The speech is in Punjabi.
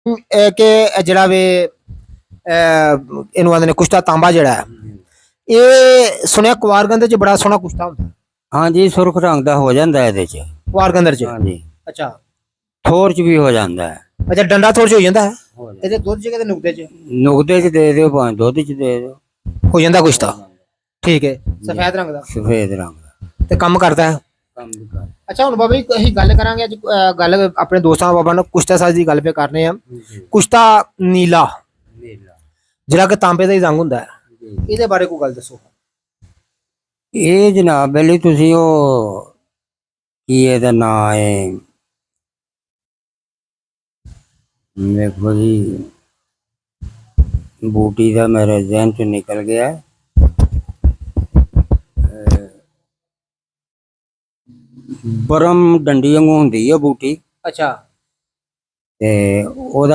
ਕਿ ਜਿਹੜਾ ਵੇ ਇਹਨੂੰ ਆਂਦੇ ਨੇ ਕੁਸ਼ਤਾ ਤਾਂਬਾ ਜਿਹੜਾ ਹੈ ਇਹ ਸੁਣਿਆ ਕੁਵਾਰਗੰਦ ਚ ਬੜਾ ਸੋਹਣਾ ਕੁਸ਼ਤਾ ਹੁੰਦਾ हाँ जी सुर्ख रंग दा हो जाता है च ਕੁਵਾਰਗੰਦਰ ਚ हाँ जी ਅੱਛਾ थोर च भी हो जाता है ਅੱਛਾ ਡੰਡਾ ਥੋੜ ਚ ਹੋ ਜਾਂਦਾ ਹੈ ਇਹਦੇ ਦੁੱਧ ਚ ਕਿਤੇ ਨੁਕਤੇ ਚ नुकते च दे दो भावें दुध च दे दो ਹੋ ਜਾਂਦਾ ਕੁਸ਼ਤਾ ਠੀਕ ਹੈ ਸਫੈਦ ਰੰਗ ਦਾ सफेद रंग दा ਤੇ ਕੰਮ ਕਰਦਾ ਹੈ काम भी कर ਅੱਛਾ ਹੁਣ ਬਾਬਾ ਜੀ ਅਸੀਂ ਗੱਲ ਕਰਾਂਗੇ ਅੱਜ ਗੱਲ ਆਪਣੇ ਦੋਸਤਾਂ ਬਾਬਾ ਨਾਲ ਕੁਸ਼ਤਾ ਸਾਜ਼ ਦੀ ਗੱਲ ਪੇ ਕਰਨੇ ਆ ਕੁਸ਼ਤਾ ਨੀਲਾ नीला ਜਿਹੜਾ ਕਿ ਤਾਂਬੇ ਦਾ ਹੀ ਰੰਗ ਹੁੰਦਾ ਹੈ ਇਹਦੇ ਬਾਰੇ ਕੋਈ ਗੱਲ ਦੱਸੋ ਇਹ ਜਨਾਬ ਬਲੀ ਤੁਸੀਂ ਉਹ ਕੀ ਇਹਦਾ ਨਾਂ ਹੈ ਵੇਖੋ ਜੀ ਬੂਟੀ ਦਾ ਮੇਰੇ ਜ਼ਿਹਨ ਚੋਂ ਨਿਕਲ ਗਿਆ ਬਰਮ ਡੰਡੀ ਵਾਂਗੂ ਹੁੰਦੀ ਆ ਬੂਟੀ ਅੱਛਾ ਤੇ ਉਹਦਾ